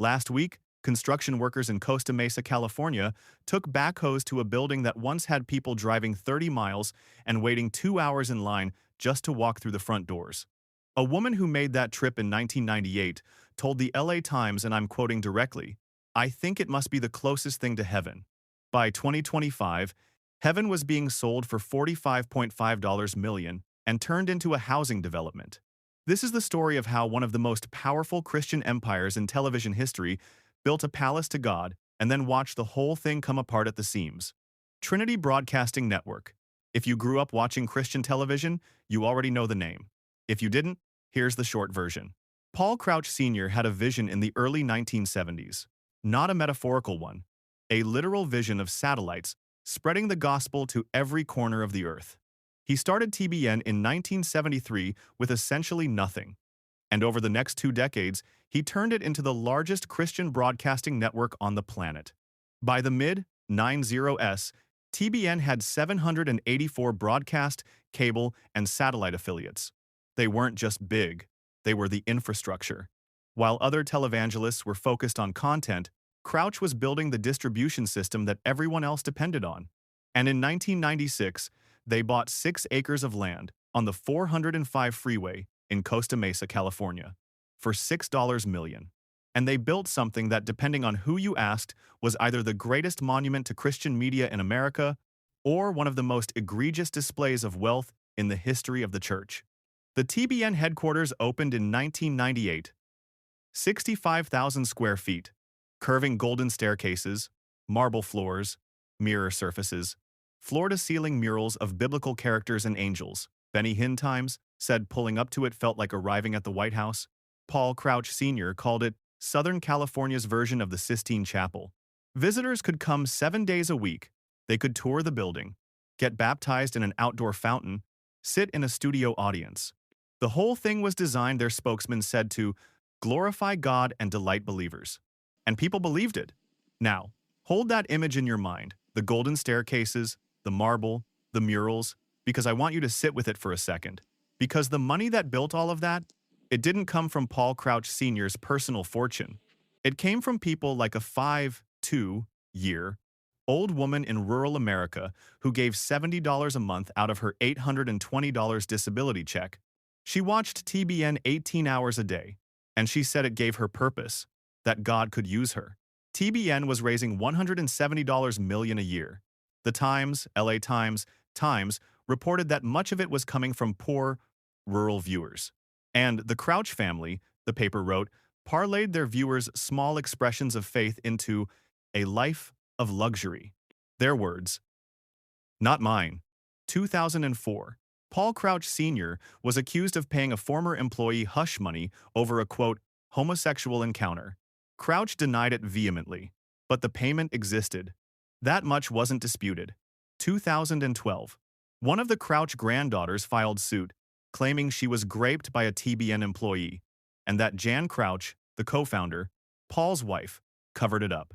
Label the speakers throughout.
Speaker 1: Last week, construction workers in Costa Mesa, California, took backhoes to a building that once had people driving 30 miles and waiting 2 hours in line just to walk through the front doors. A woman who made that trip in 1998 told the LA Times, and I'm quoting directly, "I think it must be the closest thing to heaven." By 2025, heaven was being sold for $45.5 million and turned into a housing development. This is the story of how one of the most powerful Christian empires in television history built a palace to God and then watched the whole thing come apart at the seams. Trinity Broadcasting Network. If you grew up watching Christian television, you already know the name. If you didn't, here's the short version. Paul Crouch Sr. had a vision in the early 1970s. Not a metaphorical one, a literal vision of satellites spreading the gospel to every corner of the earth. He started TBN in 1973 with essentially nothing, and over the next 2 decades, he turned it into the largest Christian broadcasting network on the planet. By the mid-90s, TBN had 784 broadcast, cable, and satellite affiliates. They weren't just big, they were the infrastructure. While other televangelists were focused on content, Crouch was building the distribution system that everyone else depended on. And in 1996, they bought 6 acres of land on the 405 freeway in Costa Mesa, California, for $6 million. And they built something that, depending on who you asked, was either the greatest monument to Christian media in America or one of the most egregious displays of wealth in the history of the church. The TBN headquarters opened in 1998. 65,000 square feet, curving golden staircases, marble floors, mirror surfaces, floor-to-ceiling murals of biblical characters and angels. Benny Hinn Times said pulling up to it felt like arriving at the White House. Paul Crouch Sr. called it Southern California's version of the Sistine Chapel. Visitors could come 7 days a week. They could tour the building, get baptized in an outdoor fountain, sit in a studio audience. The whole thing was designed, their spokesman said, to glorify God and delight believers. And people believed it. Now, hold that image in your mind, the golden staircases, the marble, the murals, because I want you to sit with it for a second. Because the money that built all of that, it didn't come from Paul Crouch Sr.'s personal fortune. It came from people like a 52-year-old woman in rural America who gave $70 a month out of her $820 disability check. She watched TBN 18 hours a day, and she said it gave her purpose, that God could use her. TBN was raising $170 million a year. The Times, LA Times, reported that much of it was coming from poor, rural viewers. And the Crouch family, the paper wrote, parlayed their viewers' small expressions of faith into a life of luxury. Their words, not mine. 2004. Paul Crouch Sr. was accused of paying a former employee hush money over a, quote, homosexual encounter. Crouch denied it vehemently, but the payment existed. That much wasn't disputed. 2012. One of the Crouch granddaughters filed suit, claiming she was raped by a TBN employee, and that Jan Crouch, the co-founder, Paul's wife, covered it up.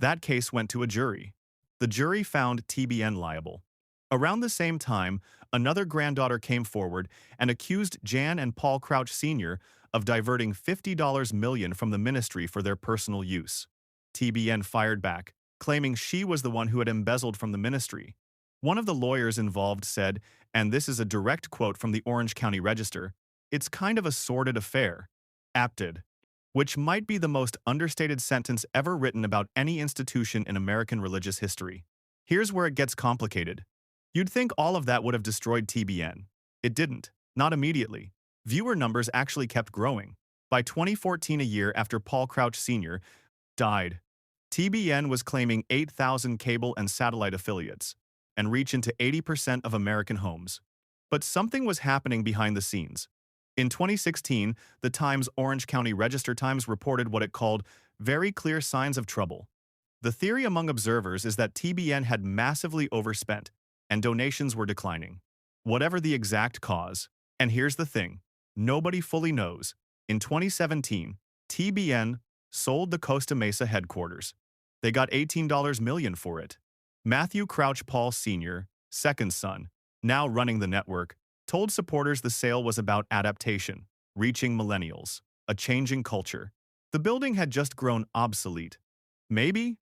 Speaker 1: That case went to a jury. The jury found TBN liable. Around the same time, another granddaughter came forward and accused Jan and Paul Crouch Sr. of diverting $50 million from the ministry for their personal use. TBN fired back, claiming she was the one who had embezzled from the ministry. One of the lawyers involved said, and this is a direct quote from the Orange County Register, "It's kind of a sordid affair." Apted. Which might be the most understated sentence ever written about any institution in American religious history. Here's where it gets complicated. You'd think all of that would have destroyed TBN. It didn't, not immediately. Viewer numbers actually kept growing. By 2014, a year after Paul Crouch Sr. died, TBN was claiming 8,000 cable and satellite affiliates and reach into 80% of American homes. But something was happening behind the scenes. In 2016, the Times Orange County Register Times reported what it called very clear signs of trouble. The theory among observers is that TBN had massively overspent and donations were declining. Whatever the exact cause, and here's the thing, nobody fully knows. In 2017, TBN sold the Costa Mesa headquarters. They got $18 million for it. Matthew Crouch Paul Sr., second son, now running the network, told supporters the sale was about adaptation, reaching millennials, a changing culture. The building had just grown obsolete. Maybe?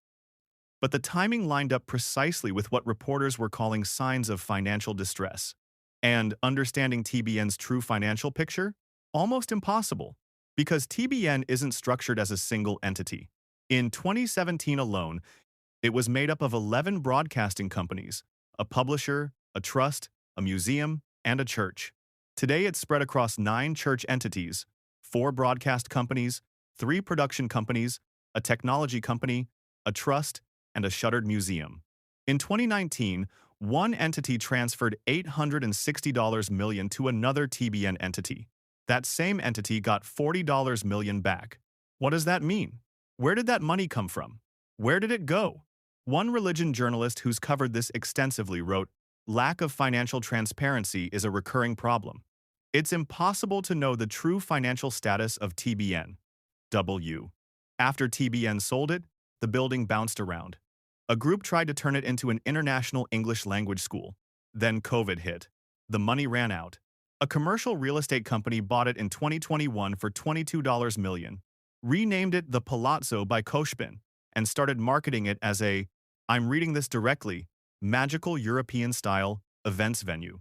Speaker 1: But the timing lined up precisely with what reporters were calling signs of financial distress. And understanding TBN's true financial picture? Almost impossible, because TBN isn't structured as a single entity. In 2017 alone, it was made up of 11 broadcasting companies, a publisher, a trust, a museum, and a church. Today it's spread across 9 church entities, 4 broadcast companies, 3 production companies, a technology company, a trust, and a shuttered museum. In 2019, one entity transferred $860 million to another TBN entity. That same entity got $40 million back. What does that mean? Where did that money come from? Where did it go? One religion journalist who's covered this extensively wrote, "Lack of financial transparency is a recurring problem. It's impossible to know the true financial status of TBN. After TBN sold it, the building bounced around. A group tried to turn it into an international English language school. Then COVID hit. The money ran out. A commercial real estate company bought it in 2021 for $22 million, renamed it the Palazzo by Koshpin, and started marketing it as a, I'm reading this directly, magical European-style events venue.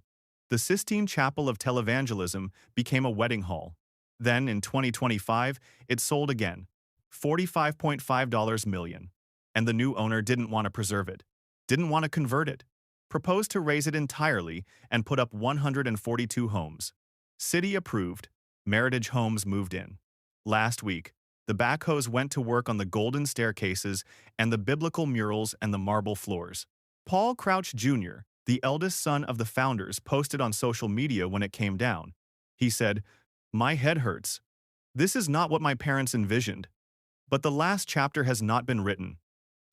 Speaker 1: The Sistine Chapel of Televangelism became a wedding hall. Then, in 2025, it sold again, $45.5 million. And the new owner didn't want to preserve it, didn't want to convert it, proposed to raze it entirely and put up 142 homes. City approved. Meritage Homes moved in. Last week, the backhoes went to work on the golden staircases and the biblical murals and the marble floors. Paul Crouch Jr., the eldest son of the founders, posted on social media when it came down. He said, "My head hurts. This is not what my parents envisioned. But the last chapter has not been written."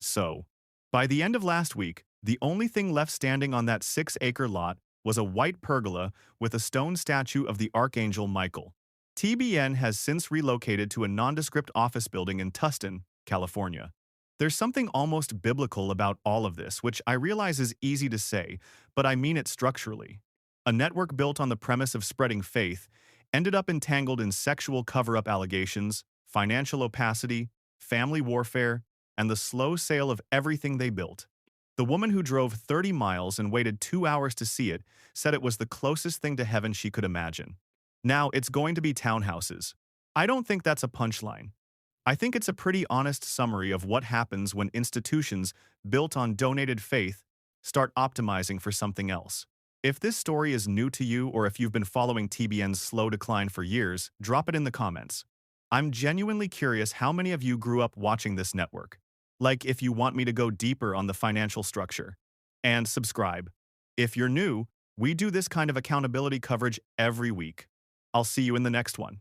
Speaker 1: So, by the end of last week, the only thing left standing on that 6-acre lot was a white pergola with a stone statue of the Archangel Michael. TBN has since relocated to a nondescript office building in Tustin, California. There's something almost biblical about all of this, which I realize is easy to say, but I mean it structurally. A network built on the premise of spreading faith ended up entangled in sexual cover-up allegations, financial opacity, family warfare, and the slow sale of everything they built. The woman who drove 30 miles and waited 2 hours to see it said it was the closest thing to heaven she could imagine. Now it's going to be townhouses. I don't think that's a punchline. I think it's a pretty honest summary of what happens when institutions built on donated faith start optimizing for something else. If this story is new to you or if you've been following TBN's slow decline for years, drop it in the comments. I'm genuinely curious how many of you grew up watching this network. Like if you want me to go deeper on the financial structure. And subscribe. If you're new, we do this kind of accountability coverage every week. I'll see you in the next one.